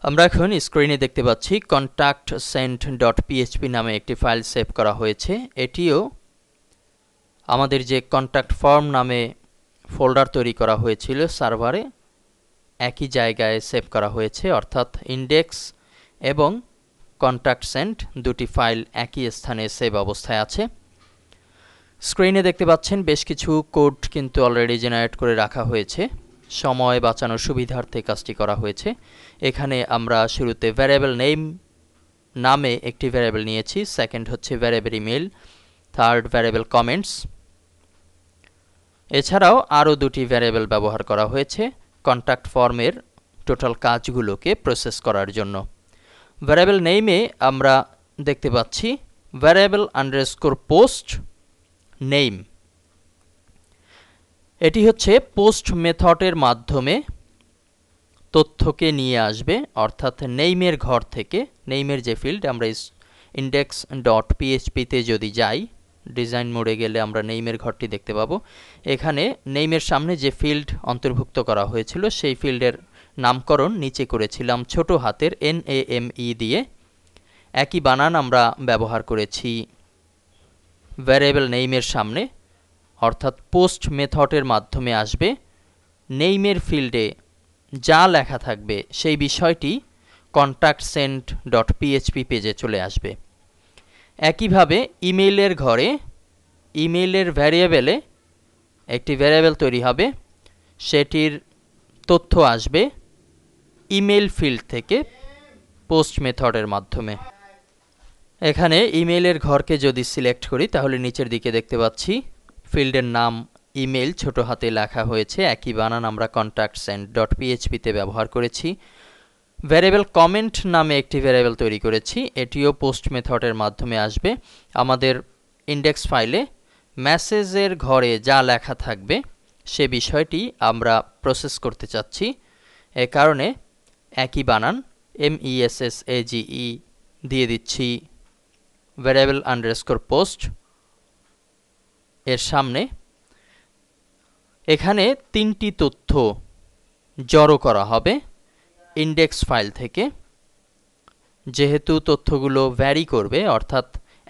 আমরা এখন স্ক্রিনে দেখতে পাচ্ছি কন্ট্যাক্ট সেন্ট ডট পিএইচপি নামে একটি ফাইল সেভ করা হয়েছে। এটিও আমাদের যে কন্ট্যাক্ট ফর্ম নামে ফোল্ডার তৈরি করা হয়েছিল সার্ভারে একই জায়গায় সেভ করা হয়েছে, অর্থাৎ ইন্ডেক্স এবং কন্ট্যাক্ট সেন্ট দুটি ফাইল একই স্থানে সেভ অবস্থায় আছে। স্ক্রিনে দেখতে পাচ্ছেন বেশ কিছু কোড কিন্তু অলরেডি জেনারেট করে রাখা হয়েছে। সময় বাঁচানোর সুবিধার্থে কাজটি করা হয়েছে। এখানে আমরা শুরুতে ভ্যারিয়েবল নেম নামে একটি ভ্যারিয়েবল নিয়েছি, সেকেন্ড হচ্ছে variable email, third variable comments. এছাড়াও আরও দুটি ভ্যারিয়েবল ব্যবহার করা হয়েছে কন্ট্যাক্ট ফর্মের টোটাল কাজগুলোকে প্রসেস করার জন্য। ভ্যারিয়েবল নেমে আমরা দেখতে পাচ্ছি ভ্যারিয়েবল আন্ডারস্কোর পোস্ট নেম। এটি হচ্ছে পোস্ট মেথডের মাধ্যমে তথ্যকে নিয়ে আসবে, অর্থাৎ নেইমের ঘর থেকে, নেইমের যে ফিল্ড আমরা ইন্ডেক্স ডট পিএইচপিতে যদি যাই, ডিজাইন মোডে গেলে আমরা নেইমের ঘরটি দেখতে পাবো। এখানে নেইমের সামনে যে ফিল্ড অন্তর্ভুক্ত করা হয়েছিল সেই ফিল্ডের নামকরণ নিচে করেছিলাম ছোট হাতের NAME দিয়ে। একই বানান আমরা ব্যবহার করেছি ভ্যারিয়েবল নেইমের সামনে, অর্থাৎ পোস্ট মেথডের মাধ্যমে আসবে। নেইমের ফিল্ডে যা লেখা থাকবে সেই বিষয়টি কন্ট্যাক্ট সেন্ট ডট পিএইচপি পেজে চলে আসবে। একইভাবে ইমেইলের ঘরে ইমেইলের ভ্যারিয়েবলে একটি ভ্যারিয়েবল তৈরি হবে, সেটির তথ্য আসবে ইমেইল ফিল্ড থেকে পোস্ট মেথডের মাধ্যমে। এখানে ইমেইলের ঘরকে যদি সিলেক্ট করি তাহলে নিচের দিকে দেখতে পাচ্ছি ফিল্ডের নাম ইমেইল ছোট হাতে লেখা হয়েছে। একই বানান আমরা কন্ট্যাক্ট সেন্ট ডট পিএইচপিতে ব্যবহার করেছি। ভ্যারিয়েবল কমেন্ট নামে একটি ভ্যারিয়েবল তৈরি করেছি, এটিও পোস্ট মেথডের মাধ্যমে আসবে। আমাদের ইন্ডেক্স ফাইলে মেসেজের ঘরে যা লেখা থাকবে সে বিষয়টি আমরা প্রসেস করতে চাচ্ছি, এ কারণে একই বানান MESSAGE দিয়ে দিচ্ছি ভ্যারিয়েবল আন্ডারস্কোর পোস্ট এর সামনে। এখানে তিনটি তথ্য জড়ো করা হবে ইন্ডেক্স ফাইল থেকে। যেহেতু তথ্যগুলো ভ্যারি করবে, অর্থাৎ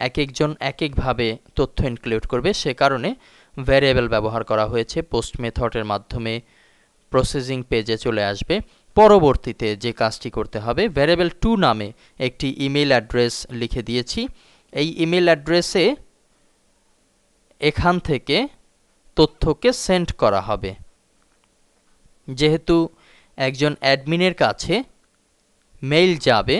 এক একজন এক একভাবে তথ্য ইনক্লুড করবে, সে কারণে ভ্যারিয়েবল ব্যবহার করা হয়েছে। পোস্ট মেথডের মাধ্যমে প্রসেসিং পেজে চলে আসবে। পরবর্তীতে যে কাজটি করতে হবে, ভ্যারিয়েবল টু নামে একটি ইমেল অ্যাড্রেস লিখে দিয়েছি। এই ইমেল অ্যাড্রেসে এখান থেকে তথ্যকে সেন্ড করা হবে। যেহেতু একজন অ্যাডমিনের কাছে মেইল যাবে,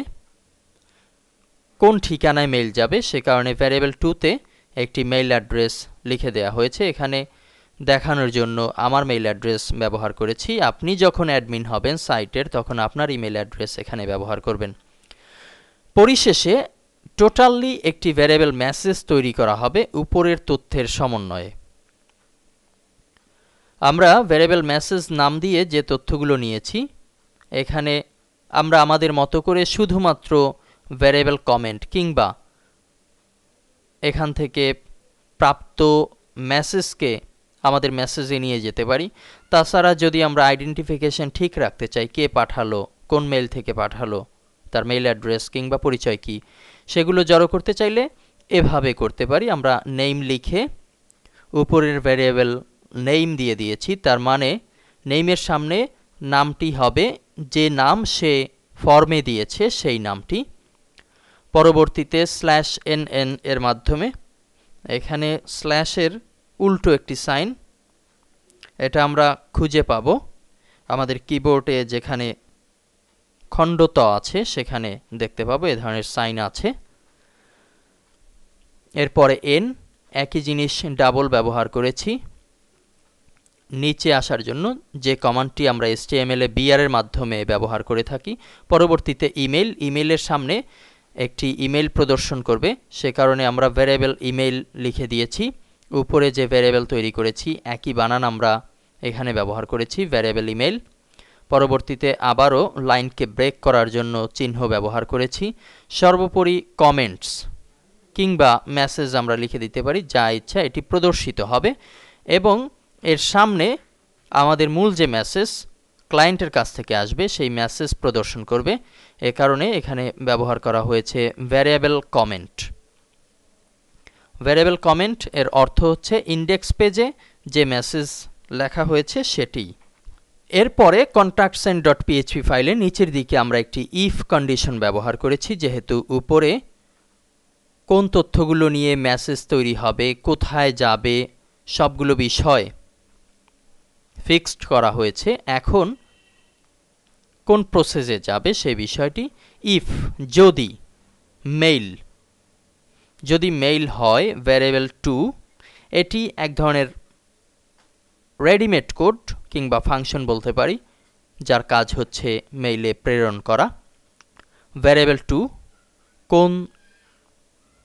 কোন ঠিকানায় মেইল যাবে, সে কারণে ভ্যারিয়েবল টুতে একটি মেইল অ্যাড্রেস লিখে দেওয়া হয়েছে। এখানে দেখানোর জন্য আমার মেইল অ্যাড্রেস ব্যবহার করেছি। আপনি যখন অ্যাডমিন হবেন সাইটের তখন আপনার ইমেল অ্যাড্রেস এখানে ব্যবহার করবেন। পরিশেষে টোটালি একটি ভ্যারিয়েবল মেসেজ তৈরি করা হবে উপরের তথ্যের সমন্বয়ে। আমরা ভ্যারিয়েবল মেসেজ নাম দিয়ে যে তথ্যগুলো নিয়েছি, এখানে আমরা আমাদের মতো করে শুধুমাত্র ভ্যারিয়েবল কমেন্ট কিংবা এখান থেকে প্রাপ্ত মেসেজকে আমাদের মেসেজে নিয়ে যেতে পারি। তাছাড়া যদি আমরা আইডেন্টিফিকেশন ঠিক রাখতে চাই, কে পাঠালো, কোন মেইল থেকে পাঠালো, তার মেইল অ্যাড্রেস কিংবা পরিচয় কি, সেগুলো জড়ো করতে চাইলে এভাবে করতে পারি। আমরা নেম লিখে উপরের ভ্যারিয়েবল নেম দিয়ে দিয়েছি, তার মানে নেমের সামনে নামটি হবে যে নাম সে ফর্মে দিয়েছে সেই নামটি। পরবর্তীতে /NN এর মাধ্যমে, এখানে স্ল্যাশের উল্টো একটি সাইন, এটা আমরা খুঁজে পাবো আমাদের কিবোর্ডে, যেখানে খণ্ডত আছে সেখানে দেখতে পাবো এ ধরনের সাইন আছে। এরপরে N, একই জিনিস ডাবল ব্যবহার করেছি নিচে আসার জন্য, যে কমান্ডটি আমরা HTML এ BR এর মাধ্যমে ব্যবহার করে থাকি। পরবর্তীতে ইমেল, ইমেলের সামনে একটি ইমেল প্রদর্শন করবে, সে কারণে আমরা ভ্যারিয়েবল ইমেল লিখে দিয়েছি। উপরে যে ভ্যারিয়েবল তৈরি করেছি একই বানান আমরা এখানে ব্যবহার করেছি, ভ্যারিয়েবল ইমেল। পরবর্তীতে আবারও লাইনকে ব্রেক করার জন্য চিহ্ন ব্যবহার করেছি। সর্বোপরি কমেন্টস কিংবা মেসেজ আমরা লিখে দিতে পারি, যা ইচ্ছা এটি প্রদর্শিত হবে। এবং এর সামনে আমাদের মূল যে মেসেজ ক্লায়েন্টের কাছ থেকে আসবে সেই মেসেজ প্রদর্শন করবে। এ কারণে এখানে ব্যবহার করা হয়েছে ভ্যারিয়েবল কমেন্ট। ভ্যারিয়েবল কমেন্ট এর অর্থ হচ্ছে ইন্ডেক্স পেজে যে মেসেজ লেখা হয়েছে সেটি। এরপরে contactsend.php ফাইলে নিচের দিকে আমরা একটি ইফ কন্ডিশন ব্যবহার করেছি, যেহেতু উপরে কোন তথ্যগুলো নিয়ে মেসেজ তৈরি হবে, কোথায় যাবে, সবগুলো বিষয় ফিক্সড করা হয়েছে। এখন কোন প্রসেসে যাবে সেই বিষয়টি ইফ যদি মেইল, যদি মেইল হয় ভ্যারিয়েবল টু, এটি এক ধরনের রেডিমেড কোড কিংবা ফাংশন বলতে পারি, যার কাজ হচ্ছে মেইলে প্রেরণ করা। ভ্যারিয়েবল টু কোন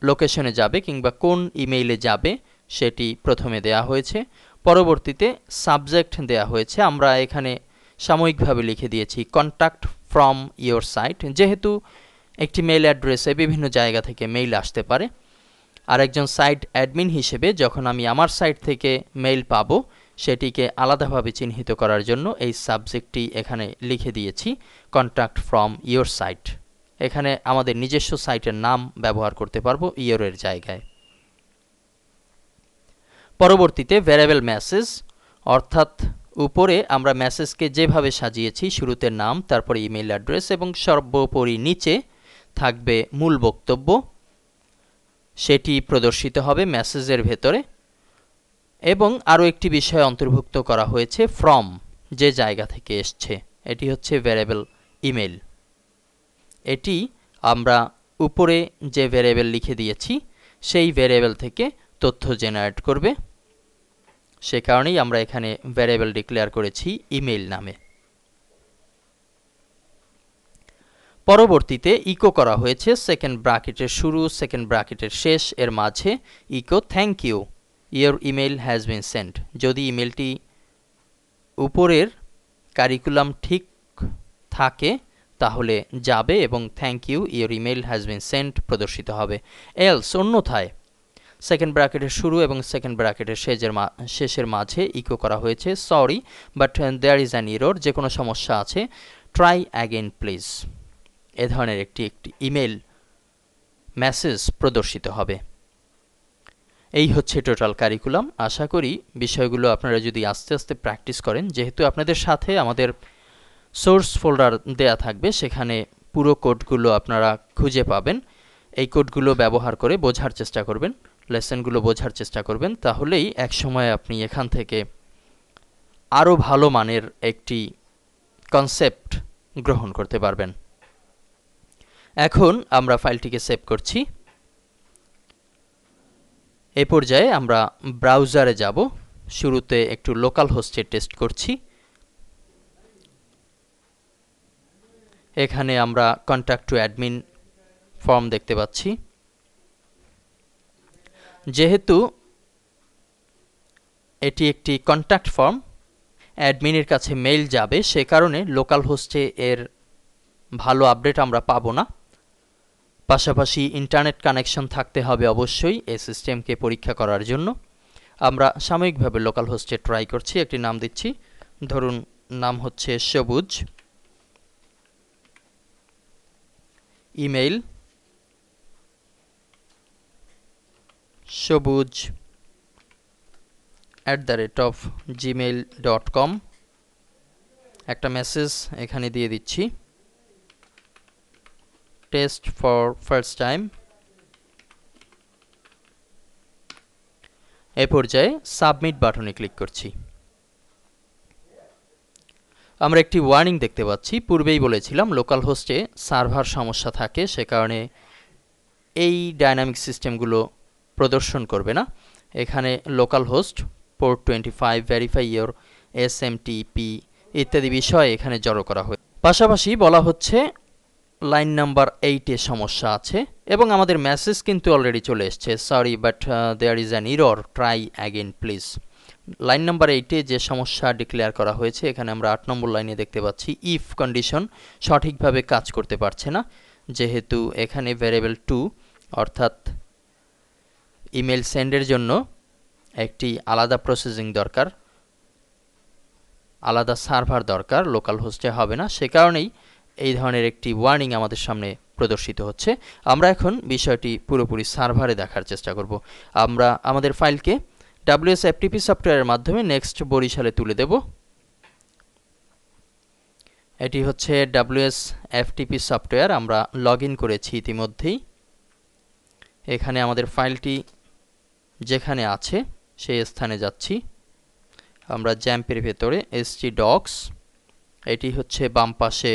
লোকেশনে যাবে কিংবা কোন ইমেইলে যাবে সেটি প্রথমে দেয়া হয়েছে, পরবর্তীতে সাবজেক্ট দেয়া হয়েছে। আমরা এখানে সাময়িকভাবে লিখে দিয়েছি কন্ট্যাক্ট ফ্রম ইয়োর সাইট, যেহেতু একটি মেইল অ্যাড্রেসে বিভিন্ন জায়গা থেকে মেইল আসতে পারে। আর একজন সাইট অ্যাডমিন হিসেবে যখন আমি আমার সাইট থেকে মেইল পাবো, সেটিকে আলাদাভাবে চিহ্নিত করার জন্য এই সাবজেক্টটি এখানে লিখে দিয়েছি কন্ট্যাক্ট ফ্রম ইয়োর সাইট। এখানে আমাদের নিজস্ব সাইটের নাম ব্যবহার করতে পারবো ইয়োরের জায়গায়। পরবর্তীতে ভ্যারিয়েবল মেসেজ, অর্থাৎ উপরে আমরা মেসেজকে যেভাবে সাজিয়েছি, শুরুতে নাম, তারপরে ইমেইল অ্যাড্রেস এবং সর্বোপরি নিচে থাকবে মূল বক্তব্য, সেটি প্রদর্শিত হবে মেসেজের ভেতরে। এবং আরও একটি বিষয় অন্তর্ভুক্ত করা হয়েছে, ফ্রম, যে জায়গা থেকে এসছে, এটি হচ্ছে ভ্যারিয়েবল ইমেল। এটি আমরা উপরে যে ভ্যারিয়েবল লিখে দিয়েছি সেই ভ্যারিয়েবল থেকে তথ্য জেনারেট করবে, সে কারণেই আমরা এখানে ভ্যারিয়েবল ডিক্লেয়ার করেছি ইমেইল নামে। পরবর্তীতে ইকো করা হয়েছে সেকেন্ড ব্র্যাকেটের শুরু, সেকেন্ড ব্র্যাকেটের শেষ এর মাঝে echo thank you your email has been sent. যদি ইমেলটি উপরের কারিকুলাম ঠিক থাকে তাহলে যাবে এবং thank you your email has been sent প্রদর্শিত হবে। এলস, অন্যথায় সেকেন্ড ব্র্যাকেটের শুরু এবং সেকেন্ড ব্র্যাকেটের শেষের মাঝে ইকো করা হয়েছে sorry but there is an error, যে কোনো সমস্যা আছে, ট্রাই অ্যাগেন প্লিজ। এ ধরনের একটি ইমেল মেসেজ প্রদর্শিত হবে। এই হচ্ছে টোটাল কারিকুলাম। আশা করি বিষয়গুলো আপনারা যদি আস্তে আস্তে প্র্যাকটিস করেন, যেহেতু আপনাদের সাথে আমাদের সোর্স ফোল্ডার দেয়া থাকবে, সেখানে পুরো কোডগুলো আপনারা খুঁজে পাবেন। এই কোডগুলো ব্যবহার করে বোঝার চেষ্টা করবেন, লেসনগুলো বোঝার চেষ্টা করবেন, তাহলেই একসময় আপনি এখান থেকে আরও ভালো মানের একটি কনসেপ্ট গ্রহণ করতে পারবেন। এখন আমরা ফাইলটিকে সেভ করছি। এ পর্যায়ে আমরা ব্রাউজারে যাব। শুরুতে একটু লোকাল হোস্টে টেস্ট করছি। এখানে আমরা কন্ট্যাক্ট টু অ্যাডমিন ফর্ম দেখতে পাচ্ছি। যেহেতু এটি একটি কন্ট্যাক্ট ফর্ম, অ্যাডমিনের কাছে মেইল যাবে, সে কারণে লোকাল হোস্টে এর ভালো আপডেট আমরা পাবো না। পাশাপাশি ইন্টারনেট কানেকশন থাকতে হবে অবশ্যই এই সিস্টেমকে পরীক্ষা করার জন্য। আমরা সাময়িকভাবে লোকাল হোস্টে ট্রাই করছি। একটি নাম দিচ্ছি, ধরুন নাম হচ্ছে সবুজ, ইমেইল সবুজ@gmail.com। একটা মেসেজ এখানে দিয়ে দিচ্ছি, টেস্ট ফর ফার্স্ট টাইম। এ পর্যায়ে সাবমিট বাটনে ক্লিক করছি। আমরা একটি ওয়ার্নিং দেখতে পাচ্ছি। পূর্বেই বলেছিলাম লোকাল হোস্টে সার্ভার সমস্যা থাকে, সে কারণে এই ডাইনামিক সিস্টেমগুলো প্রদর্শন করবে না। এখানে local host, port 25, verify your SMTP ইত্যাদি বিষয় এখানে জড়ো করা হয়। পাশাপাশি বলা হচ্ছে লাইন নাম্বার 8-এ সমস্যা আছে এবং আমাদের মেসেজ কিন্তু অলরেডি চলে এসছে, sorry but there is an error, try again please. Line number 8-এ যে সমস্যা ডিক্লেয়ার করা হয়েছে, এখানে আমরা 8 নম্বর লাইনে দেখতে পাচ্ছি ইফ কন্ডিশন সঠিকভাবে কাজ করতে পারছে না, যেহেতু এখানে ভ্যারিয়েবল টু অর্থাৎ ইমেল সেন্ডের জন্য একটি আলাদা প্রসেসিং দরকার। আলাদা সার্ভার দরকার, লোকাল হোস্টে হবে না। সে কারণেই এই ধরনের একটি ওয়ার্নিং আমাদের সামনে প্রদর্শিত হচ্ছে। আমরা এখন বিষয়টি পুরোপুরি সার্ভারে দেখার চেষ্টা করব। আমরা আমাদের ফাইলকে WS FTP সফটওয়্যারের মাধ্যমে নেক্সট বরিশালে তুলে দেব। এটি হচ্ছে WS FTP সফটওয়্যার, আমরা লগ ইন করেছি ইতিমধ্যেই। এখানে আমাদের ফাইলটি যেখানে আছে সেই স্থানে যাচ্ছি। আমরা জ্যাম্পের ভেতরে htdocs, এটি হচ্ছে বাম পাশে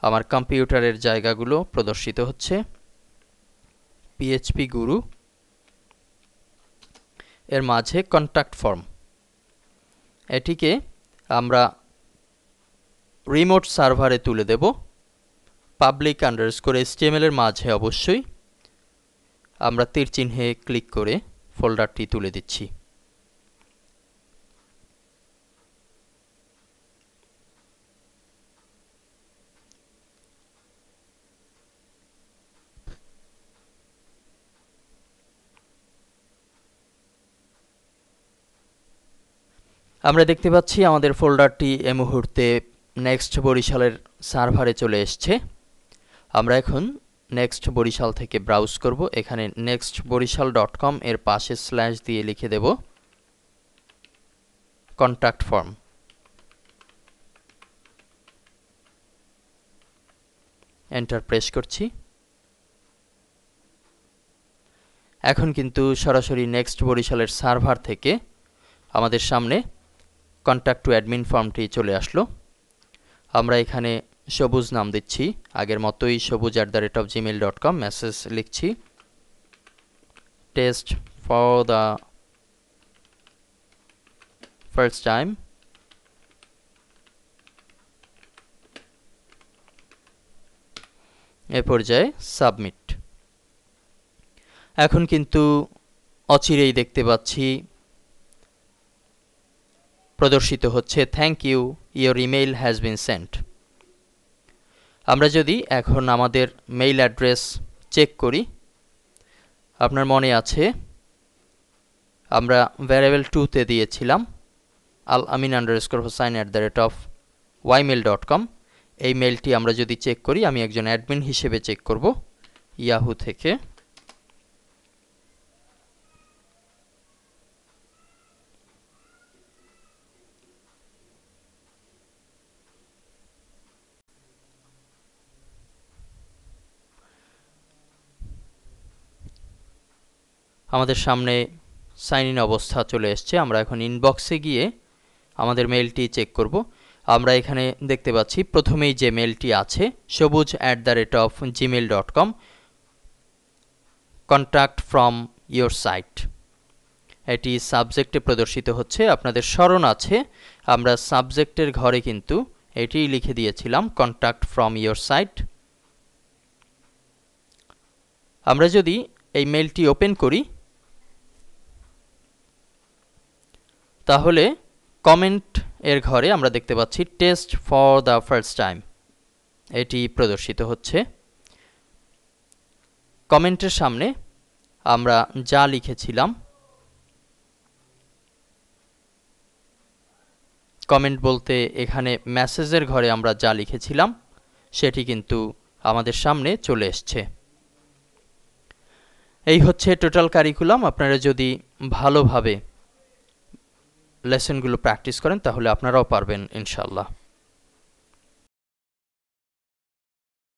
আমার কম্পিউটারের জায়গাগুলো প্রদর্শিত হচ্ছে। PHP গুরু, এর মাঝে কন্ট্যাক্ট ফর্ম, এটিকে আমরা রিমোট সার্ভারে তুলে দেব। পাবলিক আন্ডারস্কোর HTML এর মাঝে অবশ্যই আমরা তীর চিহ্নে ক্লিক করে ফোল্ডারটি তুলে দিচ্ছি। আমরা দেখতে পাচ্ছি আমাদের ফোল্ডারটি এই মুহূর্তে নেক্সট বরিশালের সার্ভারে চলে এসেছে। আমরা এখন নেক্সট বরিশাল থেকে ব্রাউজ করব। এখানে nextborishal.com এর পাশে স্ল্যাশ দিয়ে লিখে দেব কন্ট্যাক্ট ফর্ম। এন্টার প্রেস করছি। এখন কিন্তু সরাসরি নেক্সট বরিশালের সার্ভার থেকে আমাদের সামনে কন্ট্যাক্ট টু অ্যাডমিন ফর্মটি চলে আসলো। আমরা এখানে সবুজ নাম দিচ্ছি, আগের মতোই সবুজ@gmail.com, মেসেজ লিখছি test for the first time. এ পর্যায়ে সাবমিট। এখন কিন্তু অচিরেই দেখতে পাচ্ছি প্রদর্শিত হচ্ছে thank you, your email has been sent. আমরা যদি এখন আমাদের মেইল অ্যাড্রেস চেক করি, আপনার মনে আছে আমরা ভ্যারিয়েবল 2তে দিয়েছিলাম alamin_hosain@ymail.com। এই মেইলটি আমরা যদি চেক করি, আমি একজন অ্যাডমিন হিসেবে চেক করব ইয়াহু থেকে। আমাদের সামনে সাইন ইন অবস্থা চলে এসছে। আমরা এখন ইনবক্সে গিয়ে আমাদের মেইলটি চেক করব। আমরা এখানে দেখতে পাচ্ছি প্রথমেই যে মেইলটি আছে সবুজ@gmail.com, কন্ট্যাক্ট ফ্রম ইয়োর সাইট, এটি সাবজেক্টে প্রদর্শিত হচ্ছে। আপনাদের স্মরণ আছে আমরা সাবজেক্টের ঘরে কিন্তু এটি লিখে দিয়েছিলাম কন্ট্যাক্ট ফ্রম ইয়োর সাইট। আমরা যদি এই মেইলটি ওপেন করি তাহলে কমেন্ট এর ঘরে আমরা দেখতে পাচ্ছি test for the first time, এটি প্রদর্শিত হচ্ছে। কমেন্টের সামনে আমরা যা লিখেছিলাম, কমেন্ট বলতে এখানে মেসেজের ঘরে আমরা যা লিখেছিলাম সেটি কিন্তু আমাদের সামনে চলে এসছে। এই হচ্ছে টোটাল কারিকুলাম। আপনারা যদি ভালোভাবে লেসনগুলো প্র্যাকটিস করেন তাহলে আপনারাও পারবেন ইনশাআল্লাহ।